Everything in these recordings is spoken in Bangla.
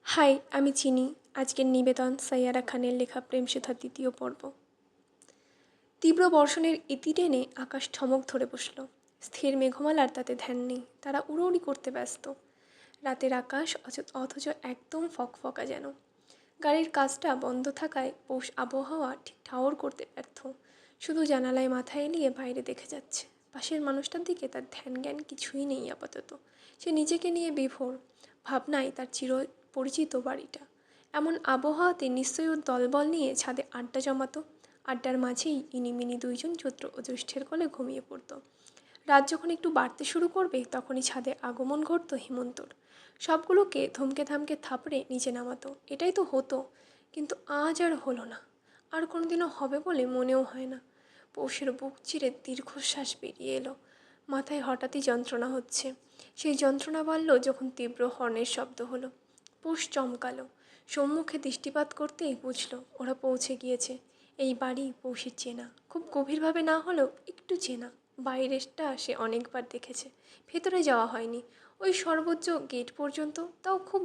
হাই, আমি চিনি। আজকের নিবেদন সাইয়ারা খানের লেখা প্রেম সেতার দ্বিতীয় পর্ব। তীব্র বর্ষণের ইতি টেনে আকাশ ঠমক ধরে বসল। স্থির মেঘমালার তাতে ধ্যান নেই, তারা উড়োউড়ি করতে ব্যস্ত। রাতের আকাশ অথচ একদম ফকফকা যেন। গাড়ির কাজটা বন্ধ থাকায় পৌষ আবহাওয়া ঠিক ঠাওর করতে ব্যর্থ। শুধু জানালায় মাথা এলিয়ে বাইরে দেখে যাচ্ছে। পাশের মানুষটার দিকে তার ধ্যান জ্ঞান কিছুই নেই আপাতত। সে নিজেকে নিয়ে বিভোর, ভাবনায় তার চির পরিচিত বাড়িটা। এমন আবহাওয়াতে নিশ্চয়ই ওর দলবল নিয়ে ছাদে আড্ডা জমাতো। আড্ডার মাঝেই ইনিমিনি দুইজন চৈত্র ও জ্যৈষ্ঠের কোলে ঘুমিয়ে পড়ত। রাত যখন একটু বাড়তে শুরু করবে তখনই ছাদে আগমন ঘটত হেমন্তর। সবগুলোকে ধমকে ধামকে থাপড়ে নিচে নামাতো। এটাই তো হতো, কিন্তু আজ আর হলো না। আর কোনোদিনও হবে বলে মনেও হয় না। পৌষের বুক চিরে দীর্ঘশ্বাস বেরিয়ে এলো। মাথায় হঠাৎই যন্ত্রণা হচ্ছে। সেই যন্ত্রণা বাড়ল যখন তীব্র হর্নের শব্দ হলো। পৌষ চমকালো। সম্মুখে দৃষ্টিপাত করতেই বুঝল ওরা পৌঁছে গিয়েছে। এই বাড়ি পৌষের চেনা, খুব গভীরভাবে না হলেও একটু চেনা। বাইরেটা সে অনেকবার দেখেছে, ভেতরে যাওয়া হয়নি। ওই সর্বোচ্চ গেট পর্যন্ত, তাও খুব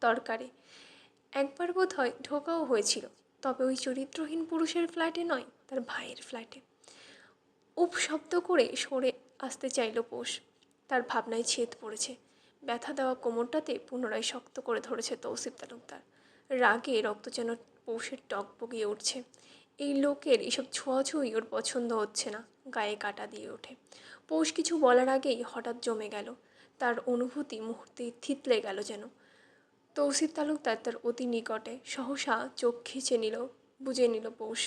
দরকারে। একবার বোধ হয় ঢোকাও হয়েছিল, তবে ওই চরিত্রহীন পুরুষের ফ্ল্যাটে নয়, তার ভাইয়ের ফ্ল্যাটে। উপ শব্দ করে সরে আসতে চাইল পৌষ। তার ভাবনায় ছেদ পড়েছে। ব্যথা দেওয়া কোমরটাতে পুনরায় শক্ত করে ধরেছে তৌসিফ তালুকদার। রাগে রক্ত যেন পৌষের টক বগিয়ে উঠছে। এই লোকের এসব ছোঁয়াছুঁই ওর পছন্দ হচ্ছে না। গায়ে কাটা দিয়ে ওঠে। পৌষ কিছু বলার আগেই হঠাৎ জমে গেল। তার অনুভূতি মুহূর্তে থিতলে গেল যেন। তৌসিফ তালুকদার তার অতি নিকটে, সহসা চোখ খিচে নিল, বুঝে নিল পৌষ।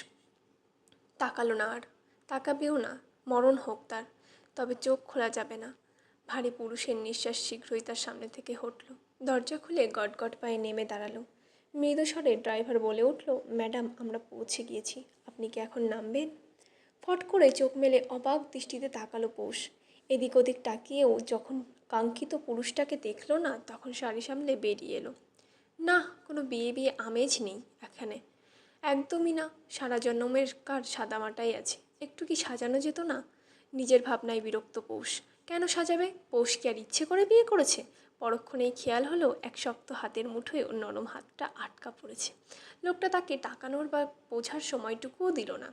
তাকালো না আর, তাকাবেও না, মরণ হোক তার, তবে চোখ খোলা যাবে না। ভারী পুরুষের নিঃশ্বাস শীঘ্রই তার সামনে থেকে হটল। দরজা খুলে গটগট পায়ে নেমে দাঁড়ালো। মৃদু স্বরে ড্রাইভার বলে উঠল, ম্যাডাম, আমরা পৌঁছে গিয়েছি, আপনি কি এখন নামবেন? ফট করে চোখ মেলে অবাক দৃষ্টিতে তাকালো পৌষ। এদিক ওদিক তাকিয়েও যখন কাঙ্ক্ষিত পুরুষটাকে দেখল না, তখন শাড়ি সামলে বেরিয়ে এলো। না, কোনো বিয়ে বিয়ে আমেজ নেই এখানে, একদমই না। সারা জন্মের কার সাদামাটাই আছে, একটু কি সাজানো যেত না? নিজের ভাবনায় বিরক্ত পৌষ। কেন সাজাবে? পৌষ কি আর ইচ্ছে করে বিয়ে করেছে? পরক্ষণেই খেয়াল হলো এক শক্ত হাতের মুঠোয় ওর নরম হাতটা আটকা পড়েছে। লোকটা তাকে তাকানোর বা বোঝার সময়টুকুও দিল না।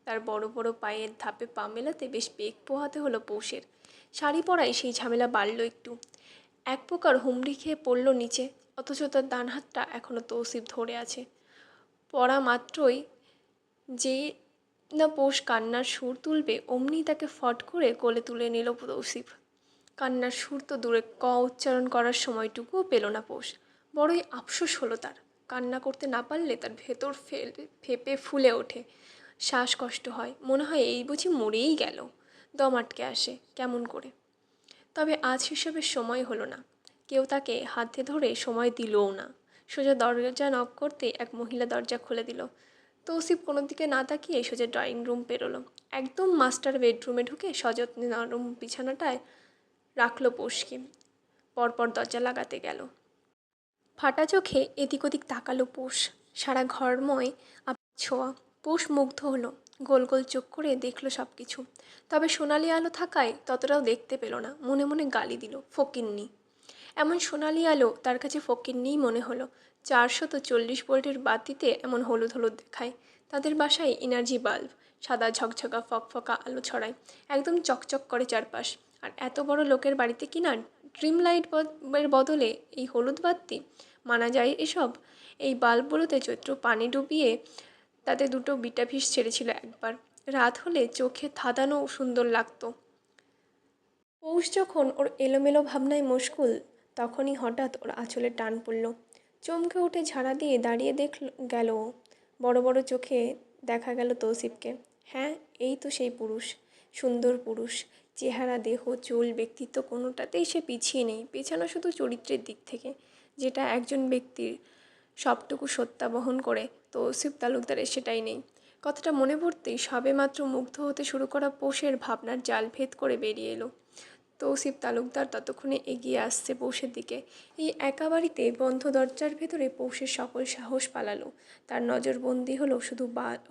তার বড় বড় পায়ের ধাপে পা মেলাতে বেশ বেগ পোহাতে হলো পৌষের। শাড়ি পরায় সেই ঝামেলা বাড়ল একটু। এক প্রকার হুমড়ি খেয়ে পড়ল নিচে, অথচ তার ডান হাতটা এখনও তৌসিফ ধরে আছে। পড়া মাত্রই যেই না পৌষ কান্নার সুর তুলবে, অমনি তাকে ফট করে কোলে তুলে নিল তৌসিফ। কান্নার সুর তো দূরে, ক উচ্চারণ করার সময়টুকুও পেল না পৌষ। বড়ই আফসোস হলো তার। কান্না করতে না পারলে তার ভেতর ফেপে ফুলে ওঠে। শ্বাসকষ্ট হয়, মনে হয় এই বুঝি মরেই গেল। দম আটকে আসে কেমন করে। তবে আজ হিসেবের সময় হলো না। কেউ তাকে হাতে ধরে সময় দিলও না। সোজা দরজা নক করতে এক মহিলা দরজা খুলে দিল। তৌসিফ কোনো দিকে না তাকিয়ে সোজা ড্রয়িং রুম পেরোলো। একদম মাস্টার বেডরুমে ঢুকে সযত্নে নরম বিছানাটায় রাখলো পৌষকে। পরপর দরজা লাগাতে গেল। ফাটা চোখে এদিক ওদিক তাকালো পৌষ। সারা ঘরময় ছোঁয়া। পৌষ মুগ্ধ হলো। গোল গোল চোখ করে দেখলো সব কিছু। তবে সোনালি আলো থাকায় ততটাও দেখতে পেল না। মনে মনে গালি দিল, ফকিন্নি। এমন সোনালি আলো তার কাছে ফকিন্নিই মনে হলো। 440 ভোল্টের বাতিতে এমন হলুদ হলুদ দেখায়। তাদের বাসায় এনার্জি বাল্ব, সাদা ঝকঝকা ফকফকা আলো ছড়ায়। একদম চকচক করে চারপাশ। আর এত বড় লোকের বাড়িতে কিনা ড্রিম লাইট এর বদলে এই হলুদ বাতি? মানা যায় এসব? এই বাল্বগুলোতে চৈত্র পানি ডুবিয়ে তাতে দুটো বিটাফিস ছেড়েছিল একবার। রাত হলে চোখে ধাঁধানো সুন্দর লাগতো। পৌষ যখন ওর এলোমেলো ভাবনায় মশগুল, তখনই হঠাৎ ওর আঁচলে টান পড়ল। চমকে উঠে ঝাড়া দিয়ে দাঁড়িয়ে গেল। বড় বড় চোখে দেখা গেল তৌসিফকে। হ্যাঁ, এই তো সেই পুরুষ। সুন্দর পুরুষ। চেহারা, দেহ, চুল, ব্যক্তিত্ব কোনোটাতেই সে পিছিয়ে নেই, পেছানো শুধু চরিত্রের দিক থেকে, যেটা একজন ব্যক্তির সবটুকু সত্তা বহন করে। তৌসিফ তালুকদারের সেটাই নেই। কথাটা মনে পড়তেই সবেমাত্র মুগ্ধ হতে শুরু করা পৌষের ভাবনার জাল ভেদ করে বেরিয়ে এলো। তৌসিফ তালুকদার ততক্ষণে এগিয়ে আসছে পৌষের দিকে। এই একা বাড়িতে বন্ধ দরজার ভেতরে পৌষের সকল সাহস পালালো। তার নজরবন্দি হলো শুধু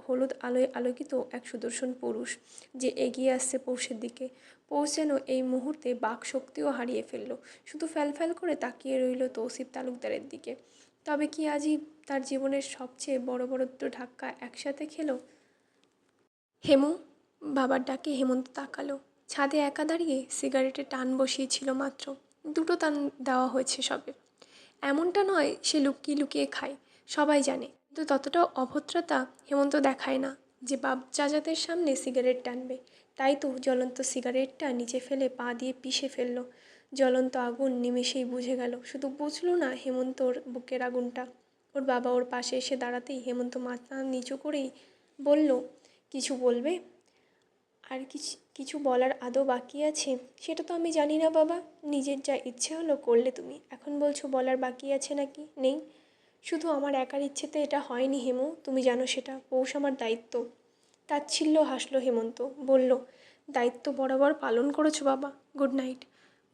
হলুদ আলোয় আলোকিত এক সুদর্শন পুরুষ, যে এগিয়ে আসছে পৌষের দিকে। পৌষ যেন এই মুহূর্তে বাক শক্তিও হারিয়ে ফেলল। শুধু ফ্যালফ্যাল করে তাকিয়ে রইল তৌসিফ তালুকদারের দিকে। তবে কি আজই তার জীবনের সবচেয়ে বড় বড় দুটো ধাক্কা একসাথে খেলো? হেমু, বাবার ডাকে হেমন্ত তাকালো। ছাদে একা দাঁড়িয়ে সিগারেটে টান বসিয়েছিল মাত্র, দুটো টান দেওয়া হয়েছে সবে। এমনটা নয় সে লুকিয়ে লুকিয়ে খায়, সবাই জানে, কিন্তু ততটাও অভদ্রতা হেমন্ত দেখায় না যে বাপ চাচাদের সামনে সিগারেট টানবে। তাই তো জ্বলন্ত সিগারেটটা নিচে ফেলে পা দিয়ে পিষে ফেলল। জ্বলন্ত আগুন নিমেষেই বুঝে গেল, শুধু বুঝলো না হেমন্তর বুকের আগুনটা। ওর বাবা ওর পাশে এসে দাঁড়াতেই হেমন্ত মাথা নিচু করেই বলল, কিছু বলবে? আর কিছু বলার আদৌ বাকি আছে? সেটা তো আমি জানি না বাবা, নিজের যা ইচ্ছে হলো করলে তুমি, এখন বলছো বলার বাকি আছে নাকি নেই? শুধু আমার একার ইচ্ছেতে এটা হয়নি হেমু, তুমি জানো সেটা, পৌষ আমার দায়িত্ব। তাচ্ছিল্য হাসলো হেমন্ত, বলল, দায়িত্ব বরাবর পালন করেছো বাবা, গুড নাইট।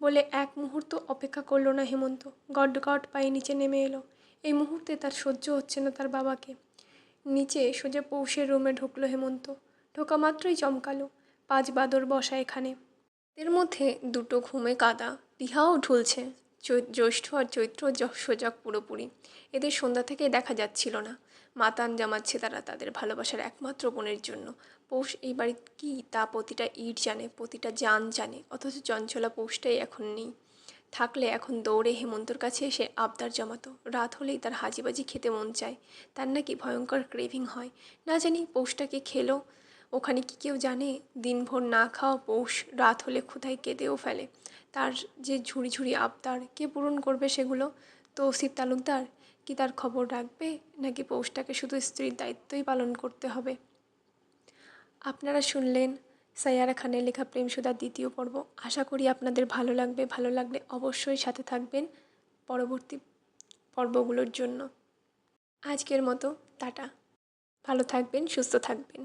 বলে এক মুহূর্ত অপেক্ষা করলো না হেমন্ত, গট গট পায়ে নিচে নেমে এলো। এই মুহূর্তে তার সহ্য হচ্ছে না তার বাবাকে। নিচে সোজা পৌষের রুমে ঢুকলো হেমন্ত। ঢোকা মাত্রই চমকালো, 5 বাদর বসা এখানে। এর মধ্যে দুটো ঘুমে কাদা, পিহাও ঢুলছে। জ্যৈষ্ঠ আর চৈত্র সোজা পুরোপুরি। এদের সন্ধ্যা থেকে দেখা যাচ্ছিল না। মাতান জামাচ্ছে তারা তাদের ভালোবাসার একমাত্র বোনের জন্য। পৌষ এই বাড়ির কী তা প্রতিটা ইট জানে, প্রতিটা জান জানে, অথচ চঞ্চলা পৌষটাই এখন নেই। থাকলে এখন দৌড়ে হেমন্তর কাছে এসে আবদার জমাতো। রাত হলেই তার হাজিবাজি খেতে মন চায়, তার নাকি ভয়ঙ্কর ক্রেভিং হয়। না জানি পৌষটাকে খেলো, ওখানে কি কেউ জানে? দিনভর না খাওয়া পৌষ রাত হলে ক্ষুধায় কেঁদেও ফেলে। তার যে ঝুড়ি ঝুড়ি আবদার, কে পূরণ করবে সেগুলো? তৌসিফ তালুকদার কি তার খবর রাখবে, নাকি পৌষটাকে শুধু স্ত্রীর দায়িত্বই পালন করতে হবে? আপনারা শুনলেন সাইয়ারা খানের লেখা প্রেমসুধার দ্বিতীয় পর্ব। আশা করি আপনাদের ভালো লাগবে। ভালো লাগলে অবশ্যই সাথে থাকবেন পরবর্তী পর্বগুলোর জন্য। আজকের মতো টাটা। ভালো থাকবেন, সুস্থ থাকবেন।